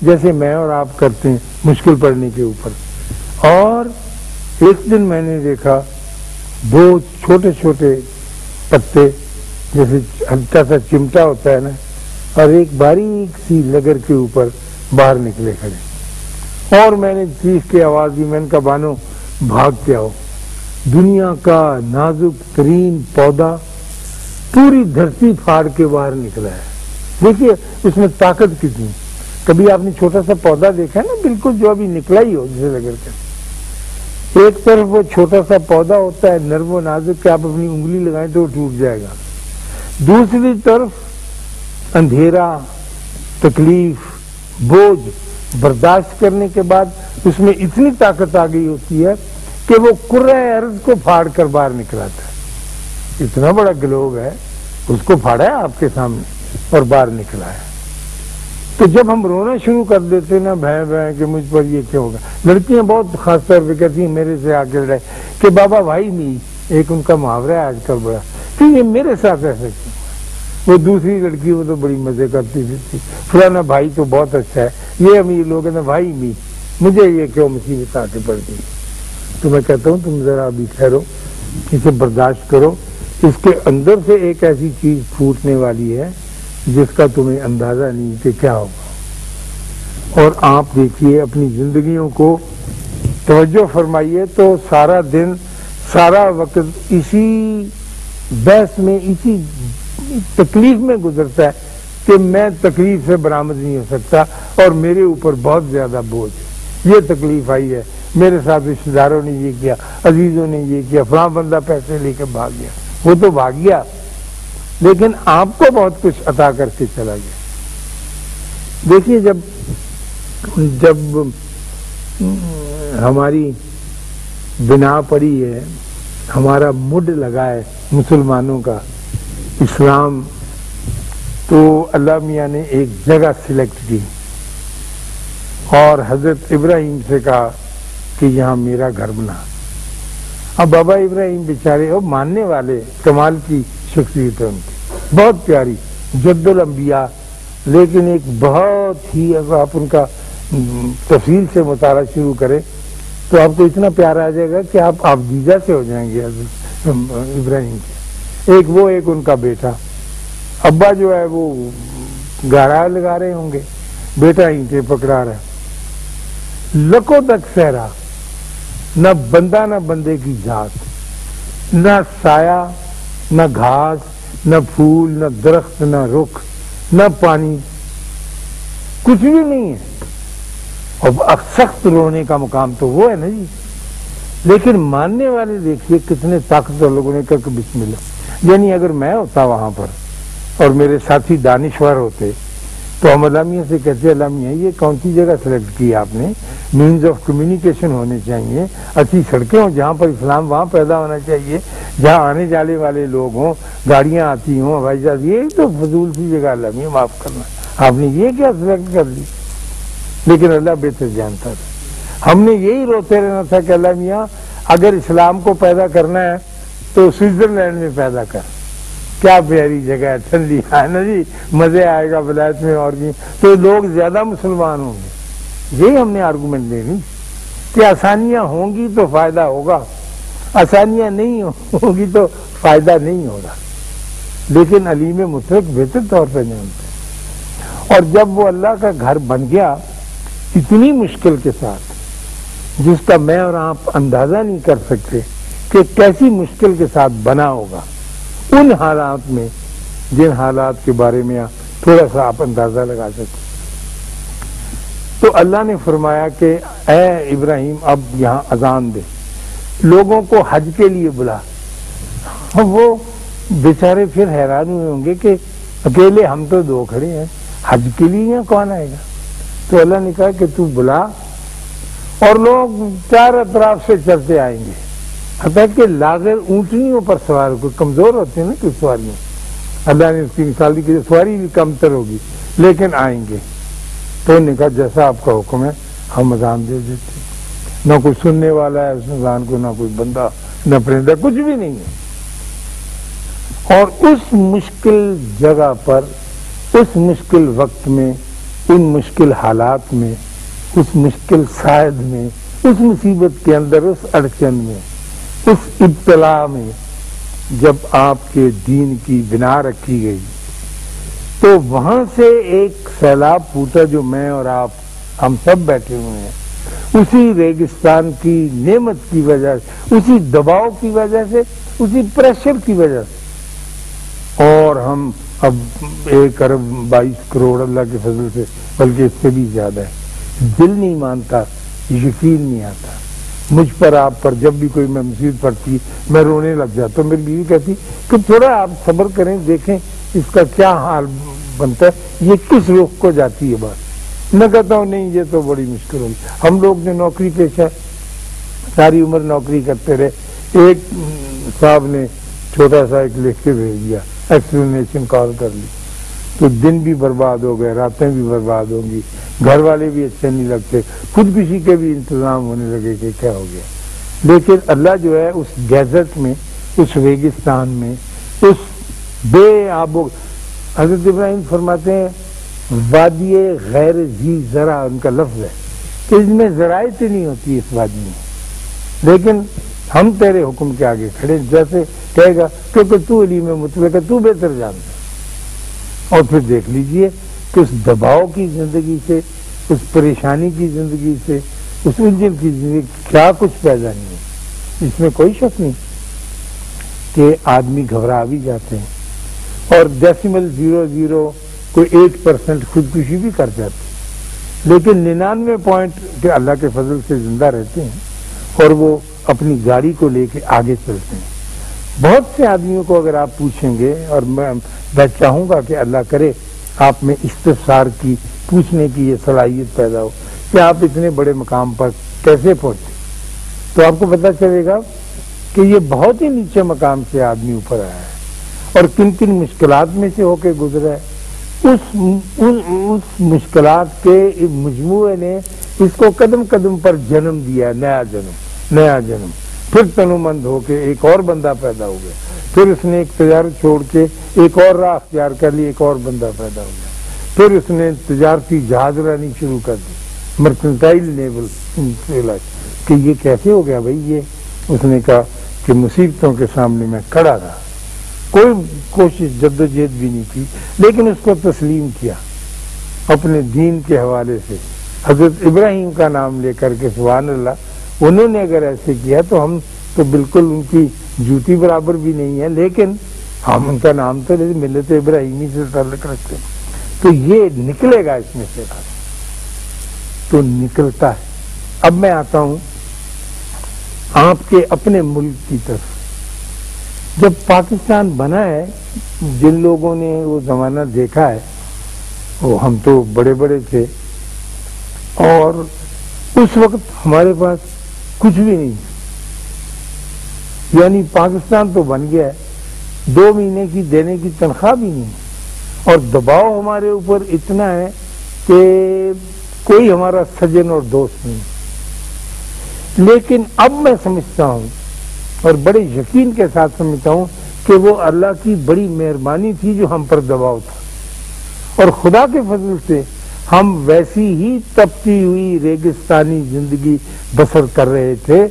جیسے میں اور آپ کرتے ہیں مشکل پڑنے کے اوپر۔ اور ایک دن میں نے دیکھا دو چھوٹے چھوٹے پتے جیسے ہلکا سا چمٹا ہوتا ہے نا، اور ایک باریک سی لگر کے اوپر باہر نکلے کھڑے، اور میں نے چیخ کے آواز دی، میں نے کہا بانو بھاگ کے آؤ، دنیا کا نازک ترین پودا پوری دھرتی پھاڑ کے باہر نکلا ہے۔ دیکھیے اس میں طاقت کتنی۔ کبھی آپ نے چھوٹا سا پودا دیکھا ہے نا، بالکل جو ابھی نکلا ہی ہو جسے لگر کے، ایک طرف وہ چھوٹا سا پودا ہوتا ہے نرم و نازک کہ آپ اپنی انگلی لگائیں تو وہ ٹوٹ جائے گا، دوسری طرف اندھیرا، تکلیف، بوجھ برداشت کرنے کے بعد اس میں اتنی طاقت آ گئی ہوتی ہے کہ وہ کرۂ ارض کو پھاڑ کر باہر نکلاتا ہے۔ اتنا بڑا گلوب ہے، اس کو پھاڑا ہے آپ کے سامنے اور باہر نکلا ہے۔ تو جب ہم رونا شروع کر دیتے نا بھیں بھیں کہ مجھ پر یہ کیا ہوگا، لڑکیاں بہت خاص طور پہ کہتی ہیں میرے سے آ کے لڑائی کہ بابا بھائی نہیں، ایک ان کا محاورہ ہے آج کل بڑا کہ یہ میرے ساتھ ایسے کیوں؟ وہ دوسری لڑکی وہ تو بڑی مزے کرتی تھی، فلانا بھائی تو بہت اچھا ہے، یہ امیر لوگ ہیں بھائی نہیں، مجھے یہ کیوں مصیبت آ کے پڑ گئی؟ تو میں کہتا ہوں تم ذرا ابھی ٹھہرو، اسے برداشت کرو، اس کے اندر سے ایک ایسی چیز پھوٹنے والی ہے جس کا تمہیں اندازہ نہیں کہ کیا ہوگا۔ اور آپ دیکھیے اپنی زندگیوں کو توجہ فرمائیے تو سارا دن سارا وقت اسی بحث میں، اسی تکلیف میں گزرتا ہے کہ میں تکلیف سے برآمد نہیں ہو سکتا اور میرے اوپر بہت زیادہ بوجھ ہے، یہ تکلیف آئی ہے، میرے ساتھ رشتے داروں نے یہ کیا، عزیزوں نے یہ کیا، فلاں بندہ پیسے لے کے بھاگ گیا، وہ تو بھاگ گیا لیکن آپ کو بہت کچھ عطا کر کے چلا گیا۔ دیکھیے جب ہماری بنا پڑی ہے، ہمارا مڈ لگا ہے مسلمانوں کا اسلام، تو اللہ میاں نے ایک جگہ سلیکٹ کی اور حضرت ابراہیم سے کہا کہ یہاں میرا گھر بنا۔ اب بابا ابراہیم بیچارے اور ماننے والے، کمال کی شخصیت ہے ان کی، بہت پیاری، جد الانبیاء، لیکن ایک بہت ہی، اگر آپ ان کا تفصیل سے مطالعہ شروع کریں تو آپ کو اتنا پیار آ جائے گا کہ آپ دیدہ سے ہو جائیں گے حضرت ابراہیم کے۔ ایک ان کا بیٹا، ابا جو ہے وہ گارا لگا رہے ہوں گے، بیٹا اینٹیں پکڑا رہا ہے، لکوں تک صحرا، نہ بندہ نہ بندے کی ذات، نہ سایہ نہ گھاس نہ پھول نہ درخت نہ رخ نہ پانی، کچھ بھی نہیں ہے۔ اور سخت رونے کا مقام تو وہ ہے نا جی، لیکن ماننے والے دیکھیے کتنے طاقتور لوگوں نے کہا کہ بسم اللہ۔ یعنی اگر میں ہوتا وہاں پر اور میرے ساتھی دانشور ہوتے تو ہم اللہ میاں سے کہتے اللہ میاں یہ کون سی جگہ سلیکٹ کی آپ نے، مینز آف کمیونیکیشن ہونے چاہیے، اچھی سڑکیں ہوں جہاں پر اسلام وہاں پیدا ہونا چاہیے، جہاں آنے جانے والے لوگ ہوں، گاڑیاں آتی ہوں، ہوائی جہاز، یہ تو فضول سی جگہ اللہ میاں معاف کرنا، آپ نے یہ کیا سلیکٹ کر لی؟ لیکن اللہ بہتر جانتا تھا۔ ہم نے یہی روتے رہنا تھا کہ اللہ میاں اگر اسلام کو پیدا کرنا ہے تو سوئٹزرلینڈ میں پیدا کر، کیا پیاری جگہ ہے، ٹھنڈی ہے نا جی، مزے آئے گا ولایت میں، اور بھی تو لوگ زیادہ مسلمان ہوں گے۔ یہی ہم نے آرگومنٹ دینی کہ آسانیاں ہوں گی تو فائدہ ہوگا، آسانیاں نہیں ہوگی تو فائدہ نہیں ہوگا، لیکن علیم مطلق بہتر طور پہ جانتے ہیں۔ اور جب وہ اللہ کا گھر بن گیا اتنی مشکل کے ساتھ جس کا میں اور آپ اندازہ نہیں کر سکتے کہ کیسی مشکل کے ساتھ بنا ہوگا، ان حالات میں جن حالات کے بارے میں تھوڑا سا آپ اندازہ لگا سکتے، تو اللہ نے فرمایا کہ اے ابراہیم اب یہاں اذان دے، لوگوں کو حج کے لیے بلا۔ وہ بیچارے پھر حیران ہوئے ہوں گے کہ اکیلے ہم تو دو کھڑے ہیں، حج کے لیے یہاں کون آئے گا؟ تو اللہ نے کہا کہ تو بلا، اور لوگ چار اطراف سے چلتے آئیں گے، حتیٰ کہ لاغر اونٹنیوں پر سوار، کوئی کمزور ہوتے ہیں نا کہ سواریاں، اللہ نے اس کی مثال دی کہ سواری بھی کم تر ہوگی لیکن آئیں گے۔ تو انہوں نے کہا جیسا آپ کا حکم ہے ہم اذان دے دیتے، نہ کوئی سننے والا ہے اس اذان کو، نہ کوئی بندہ نہ پرندہ، کچھ بھی نہیں ہے۔ اور اس مشکل جگہ پر، اس مشکل وقت میں ان مشکل حالات میں، اس مشکل سائد میں، اس مصیبت کے اندر، اس اڑچن میں، اس ابتلا میں جب آپ کے دین کی بنا رکھی گئی تو وہاں سے ایک سیلاب پھوٹا جو میں اور آپ ہم سب بیٹھے ہوئے ہیں، اسی ریگستان کی نعمت کی وجہ سے، اسی دباؤ کی وجہ سے، اسی پریشر کی وجہ سے، اور ہم اب 1 ارب 22 کروڑ اللہ کے فضل سے، بلکہ اس سے بھی زیادہ ہے، دل نہیں مانتا، یقین نہیں آتا۔ مجھ پر آپ پر جب بھی کوئی میں مصیبت پڑتی میں رونے لگ جاتا ہوں، میری بیوی کہتی کہ تھوڑا آپ صبر کریں، دیکھیں اس کا کیا حال بنتا ہے، یہ کس رخ کو جاتی ہے بات۔ میں کہتا ہوں نہیں، یہ تو بڑی مشکل ہوگی۔ ہم لوگ نے نوکری پیشہ ساری عمر نوکری کرتے رہے، ایک صاحب نے چھوٹا سا ایک لکھ کے بھیج دیا، ایکسپلینیشن کال کر لی، تو دن بھی برباد ہو گئے، راتیں بھی برباد ہوں گی، گھر والے بھی اچھے نہیں لگتے، خودکشی کے بھی انتظام ہونے لگے کہ کیا ہو گیا۔ لیکن اللہ جو ہے اس ڈیزرٹ میں، اس ریگستان میں، اس بے آب و، حضرت ابراہیم فرماتے ہیں وادی غیر ذی زرع، ان کا لفظ ہے کہ اس میں زراعت نہیں ہوتی اس وادی میں، لیکن ہم تیرے حکم کے آگے کھڑے، جیسے کہے گا کیونکہ تو علیم مطلق ہے، تو بہتر جانتا۔ اور پھر دیکھ لیجئے کہ اس دباؤ کی زندگی سے، اس پریشانی کی زندگی سے، اس الجھن کی زندگی کیا کچھ پیدا نہیں ہے، اس میں کوئی شک نہیں کہ آدمی گھبرا بھی جاتے ہیں، اور 0.00 کوئی 8% خودکشی بھی کر جاتے، لیکن 99 پوائنٹ کہ اللہ کے فضل سے زندہ رہتے ہیں اور وہ اپنی گاڑی کو لے کے آگے چلتے ہیں۔ بہت سے آدمیوں کو اگر آپ پوچھیں گے، اور میں چاہوں گا کہ اللہ کرے آپ میں استفسار کی، پوچھنے کی یہ صلاحیت پیدا ہو کہ آپ اتنے بڑے مقام پر کیسے پہنچے، تو آپ کو پتہ چلے گا کہ یہ بہت ہی نیچے مقام سے آدمی اوپر آیا ہے اور کن کن مشکلات میں سے ہو کے گزرا ہے۔ اس مشکلات کے مجموعے نے اس کو قدم قدم پر جنم دیا، نیا جنم، پھر تنومند ہو کے ایک اور بندہ پیدا ہو گیا، پھر اس نے ایک تجارت چھوڑ کے ایک اور راہ اختیار کر لی، ایک اور بندہ پیدا ہو گیا، پھر اس نے تجارتی جہاز رانی شروع کر دی، مرکنٹائل نیول، کہ یہ کیسے ہو گیا بھائی یہ؟ اس نے کہا کہ مصیبتوں کے سامنے میں کھڑا رہا، کوئی کوشش جدوجہد بھی نہیں کی، لیکن اس کو تسلیم کیا اپنے دین کے حوالے سے، حضرت ابراہیم کا نام لے کر کے، سبحان اللہ۔ انہوں نے اگر ایسے کیا تو ہم تو بالکل ان کی جوتی برابر بھی نہیں ہے، لیکن ہم ان کا نام تو ملت ابراہیمی سے تعلق رکھتے ہیں، تو یہ نکلے گا اس میں سے، تو نکلتا ہے۔ اب میں آتا ہوں آپ کے اپنے ملک کی طرف۔ جب پاکستان بنا ہے، جن لوگوں نے وہ زمانہ دیکھا ہے، وہ ہم تو بڑے بڑے تھے، اور اس وقت ہمارے پاس کچھ بھی نہیں، یعنی پاکستان تو بن گیا ہے، 2 مہینے کی دینے کی تنخواہ بھی نہیں، اور دباؤ ہمارے اوپر اتنا ہے کہ کوئی ہمارا سجن اور دوست نہیں۔ لیکن اب میں سمجھتا ہوں، اور بڑے یقین کے ساتھ سمجھتا ہوں کہ وہ اللہ کی بڑی مہربانی تھی جو ہم پر دباؤ تھا، اور خدا کے فضل سے ہم ویسی ہی تپتی ہوئی ریگستانی زندگی بسر کر رہے تھے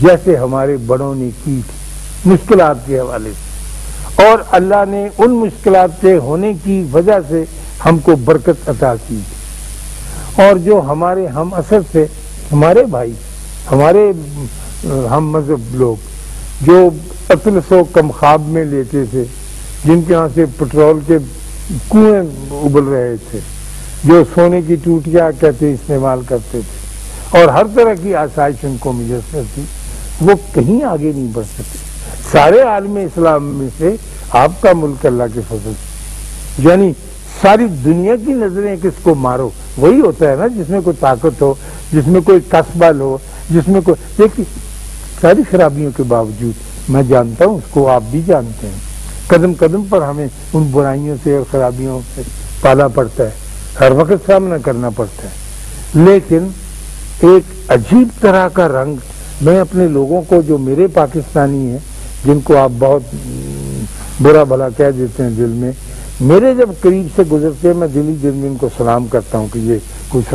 جیسے ہمارے بڑوں نے کی تھی، مشکلات کے حوالے سے، اور اللہ نے ان مشکلات کے ہونے کی وجہ سے ہم کو برکت عطا کی، اور جو ہمارے ہم اثر تھے، ہمارے بھائی، ہمارے ہم مذہب لوگ جو اطلس و کم خواب میں لیتے تھے، جن کے ہاں سے پٹرول کے کنویں ابل رہے تھے، جو سونے کی ٹوٹیاں کہتے استعمال کرتے تھے، اور ہر طرح کی آسائش ان کو میسر تھی، وہ کہیں آگے نہیں بڑھ سکتے۔ سارے عالم اسلام میں سے آپ کا ملک اللہ کے فضل سے، یعنی ساری دنیا کی نظریں کس کو مارو، وہی ہوتا ہے نا جس میں کوئی طاقت ہو، جس میں کوئی کسبل ہو، جس میں کوئی، دیکھیے ساری خرابیوں کے باوجود، میں جانتا ہوں، اس کو آپ بھی جانتے ہیں، قدم قدم پر ہمیں ان برائیوں سے اور خرابیوں سے پالا پڑتا ہے، ہر وقت سامنا کرنا پڑتا ہے، لیکن ایک عجیب طرح کا رنگ میں اپنے لوگوں کو جو میرے پاکستانی ہیں، جن کو آپ بہت برا بھلا کہہ دیتے ہیں دل میں، میرے جب قریب سے گزرتے ہیں میں دلی دل میں ان کو سلام کرتا ہوں کہ یہ کچھ